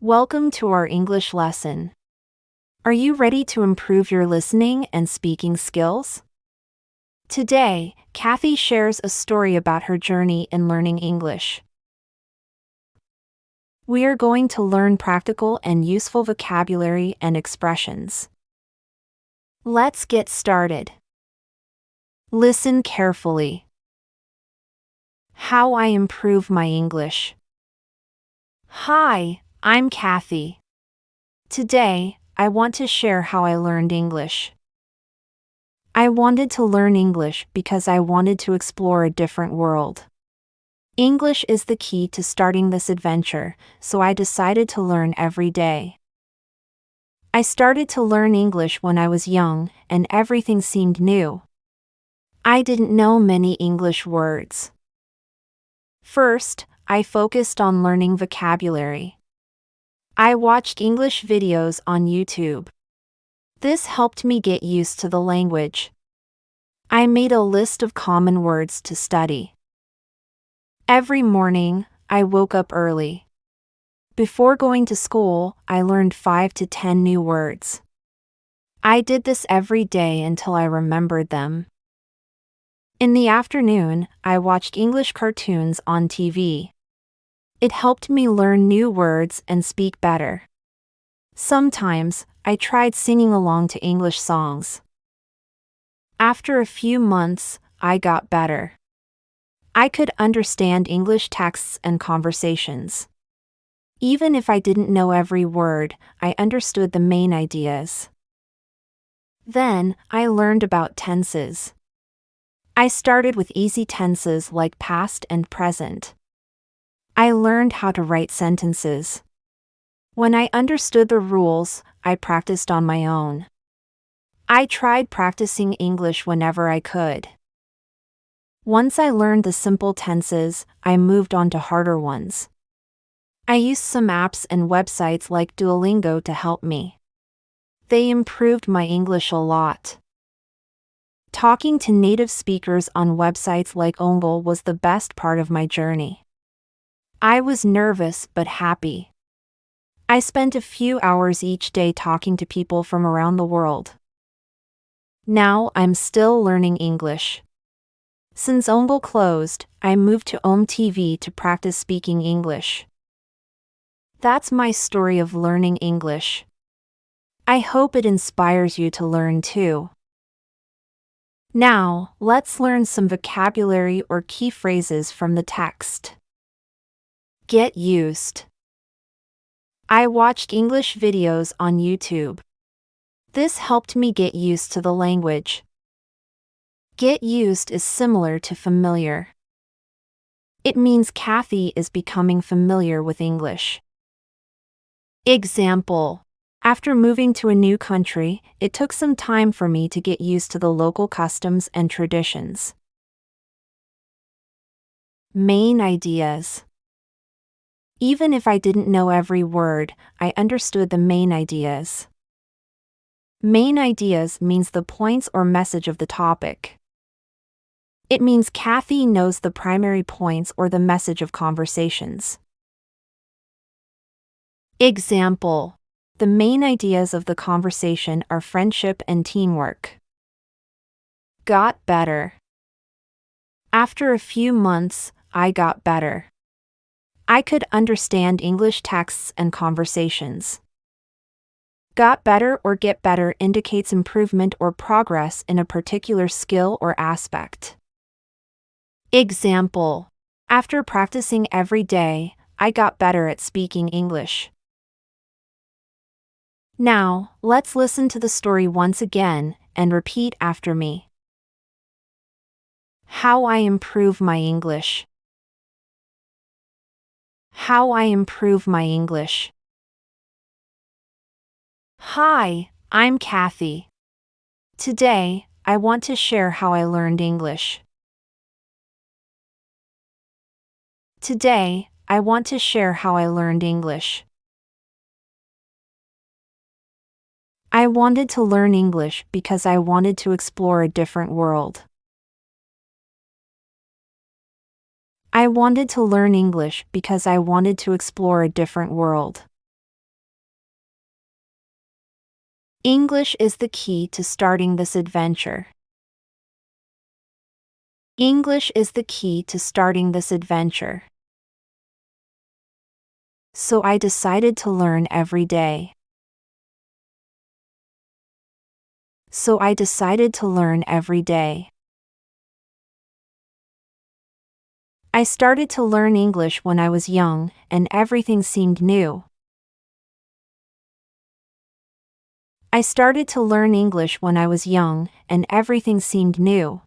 Welcome to our English lesson. Are you ready to improve your listening and speaking skills? Today, Kathy shares a story about her journey in learning English. We are going to learn practical and useful vocabulary and expressions. Let's get started. Listen carefully. How I improve my English. Hi, I'm Kathy. Today, I want to share how I learned English. I wanted to learn English because I wanted to explore a different world. English is the key to starting this adventure, so I decided to learn every day. I started to learn English when I was young, and everything seemed new. I didn't know many English words. First, I focused on learning vocabulary. I watched English videos on YouTube. This helped me get used to the language. I made a list of common words to study. Every morning, I woke up early. Before going to school, I learned 5 to 10 new words. I did this every day until I remembered them. In the afternoon, I watched English cartoons on TV. It helped me learn new words and speak better. Sometimes, I tried singing along to English songs. After a few months, I got better. I could understand English texts and conversations. Even if I didn't know every word, I understood the main ideas. Then, I learned about tenses. I started with easy tenses like past and present. I learned how to write sentences. When I understood the rules, I practiced on my own. I tried practicing English whenever I could. Once I learned the simple tenses, I moved on to harder ones. I used some apps and websites like Duolingo to help me. They improved my English a lot. Talking to native speakers on websites like Ongle was the best part of my journey. I was nervous but happy. I spent a few hours each day talking to people from around the world. Now I'm still learning English. Since Ongle closed, I moved to TV to practice speaking English. That's my story of learning English. I hope it inspires you to learn too. Now, let's learn some vocabulary or key phrases from the text. Get used. I watched English videos on YouTube. This helped me get used to the language. Get used is similar to familiar. It means Kathy is becoming familiar with English. Example. After moving to a new country, it took some time for me to get used to the local customs and traditions. Main ideas. Even if I didn't know every word, I understood the main ideas. Main ideas means the points or message of the topic. It means Kathy knows the primary points or the message of conversations. Example. The main ideas of the conversation are friendship and teamwork. Got better. After a few months, I got better. I could understand English texts and conversations. Got better or get better indicates improvement or progress in a particular skill or aspect. Example. After practicing every day, I got better at speaking English. Now, let's listen to the story once again and repeat after me. How I improve my English. How I improve my English. Hi, I'm Kathy. Today, I want to share how I learned English. Today, I want to share how I learned English. I wanted to learn English because I wanted to explore a different world. I wanted to learn English because I wanted to explore a different world. English is the key to starting this adventure. English is the key to starting this adventure. So I decided to learn every day. So I decided to learn every day. I started to learn English when I was young, and everything seemed new. I started to learn English when I was young, and everything seemed new.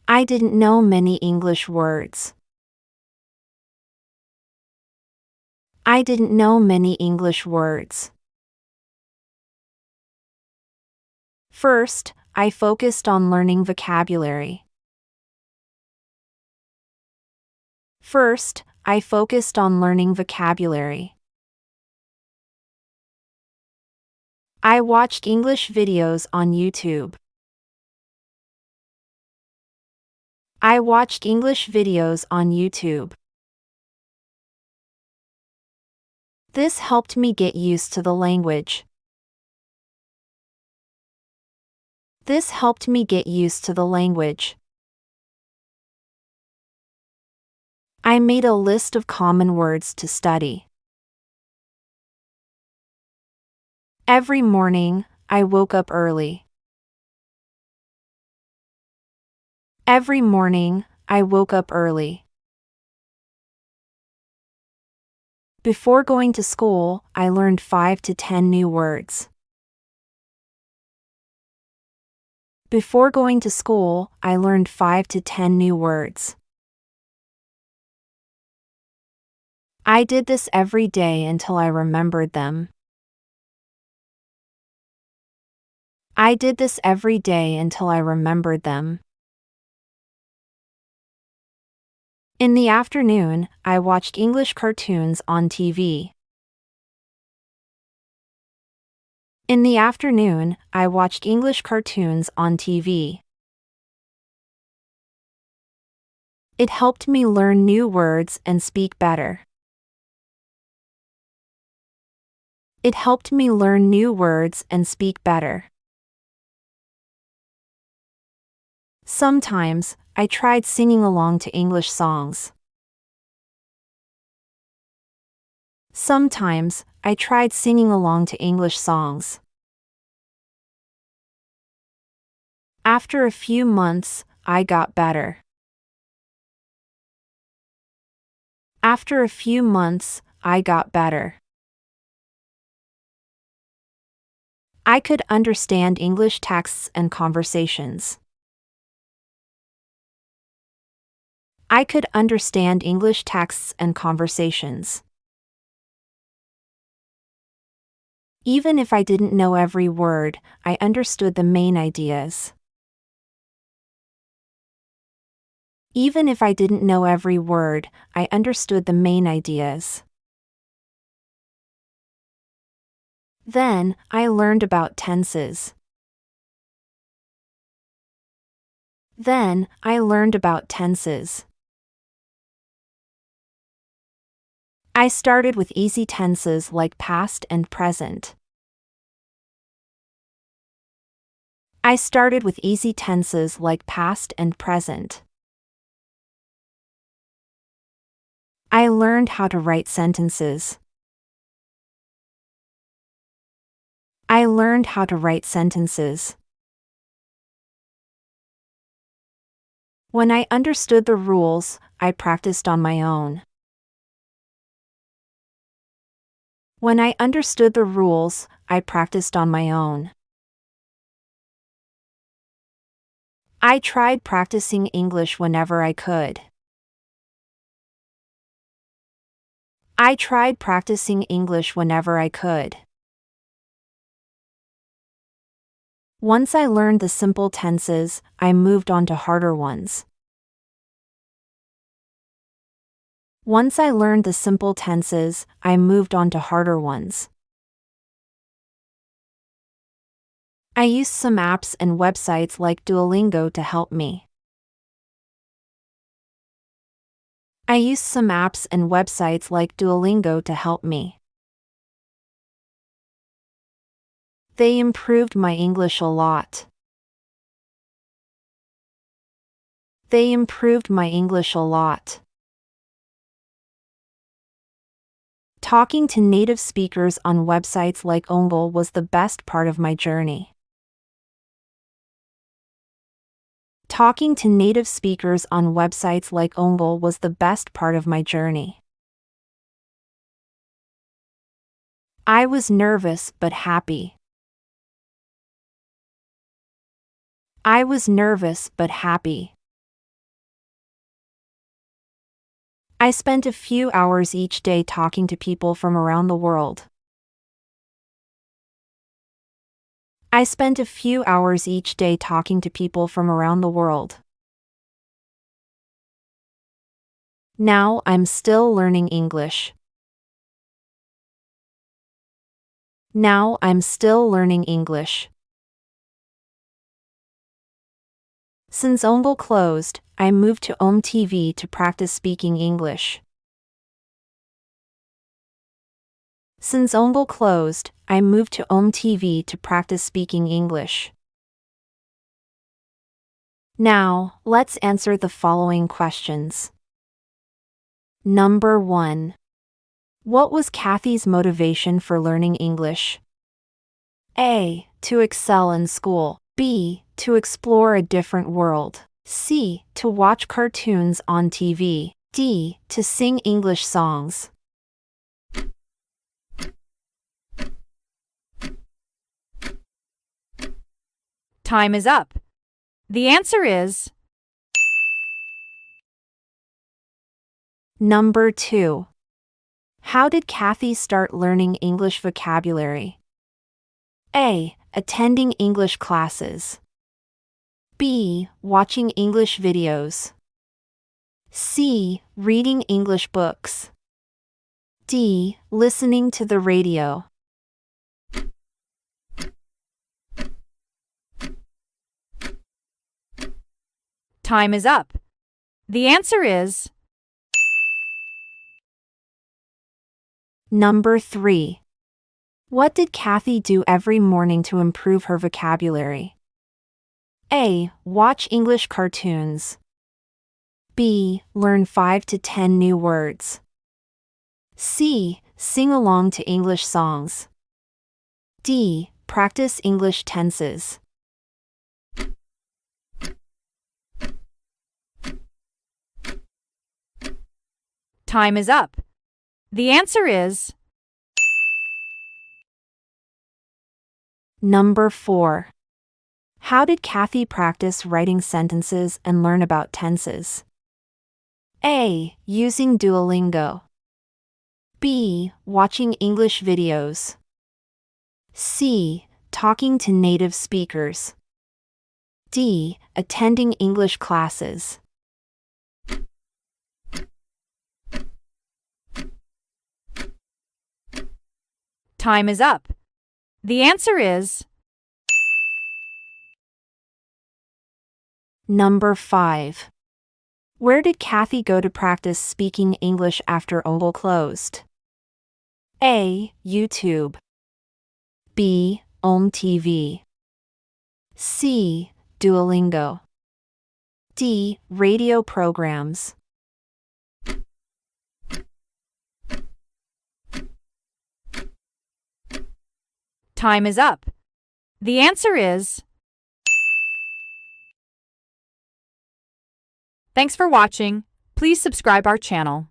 I didn't know many English words. I didn't know many English words. First, I focused on learning vocabulary. First, I focused on learning vocabulary. I watched English videos on YouTube. I watched English videos on YouTube. This helped me get used to the language. This helped me get used to the language. I made a list of common words to study. Every morning, I woke up early. Every morning, I woke up early. Before going to school, I learned 5 to 10 new words. Before going to school, I learned 5 to 10 new words. I did this every day until I remembered them. I did this every day until I remembered them. In the afternoon, I watched English cartoons on TV. In the afternoon, I watched English cartoons on TV. It helped me learn new words and speak better. It helped me learn new words and speak better. Sometimes, I tried singing along to English songs. Sometimes, I tried singing along to English songs. After a few months, I got better. After a few months, I got better. I could understand English texts and conversations. I could understand English texts and conversations. Even if I didn't know every word, I understood the main ideas. Even if I didn't know every word, I understood the main ideas. Then, I learned about tenses. Then, I learned about tenses. I started with easy tenses like past and present. I started with easy tenses like past and present. I learned how to write sentences. I learned how to write sentences. When I understood the rules, I practiced on my own. When I understood the rules, I practiced on my own. I tried practicing English whenever I could. I tried practicing English whenever I could. Once I learned the simple tenses, I moved on to harder ones. Once I learned the simple tenses, I moved on to harder ones. I used some apps and websites like Duolingo to help me. I used some apps and websites like Duolingo to help me. They improved my English a lot. They improved my English a lot. Talking to native speakers on websites like Ongle was the best part of my journey. Talking to native speakers on websites like Ongle was the best part of my journey. I was nervous but happy. I was nervous but happy. I spent a few hours each day talking to people from around the world. I spent a few hours each day talking to people from around the world. Now I'm still learning English. Now I'm still learning English. Since Ongle closed, I moved to TV to practice speaking English. Since Ongle closed, I moved to TV to practice speaking English. Now, let's answer the following questions. Number 1. What was Kathy's motivation for learning English? A. To excel in school. B. To explore a different world. C. To watch cartoons on TV. D. To sing English songs. Time is up. The answer is Number 2. How did Kathy start learning English vocabulary? A. Attending English classes. B. Watching English videos. C. Reading English books. D. Listening to the radio. Time is up. The answer is Number 3. What did Kathy do every morning to improve her vocabulary? A. Watch English cartoons. B. Learn 5 to 10 new words. C. Sing along to English songs. D. Practice English tenses. time is up. The answer is Number 4. How did Kathy practice writing sentences and learn about tenses? A. Using Duolingo. B. Watching English videos. C. Talking to native speakers. D. Attending English classes. time is up. The answer is Number 5. Where did Kathy go to practice speaking English after Ogle closed? A. YouTube. B. TV. C. Duolingo. D. Radio programs. time is up. The answer is Thanks for watching. Please subscribe our channel.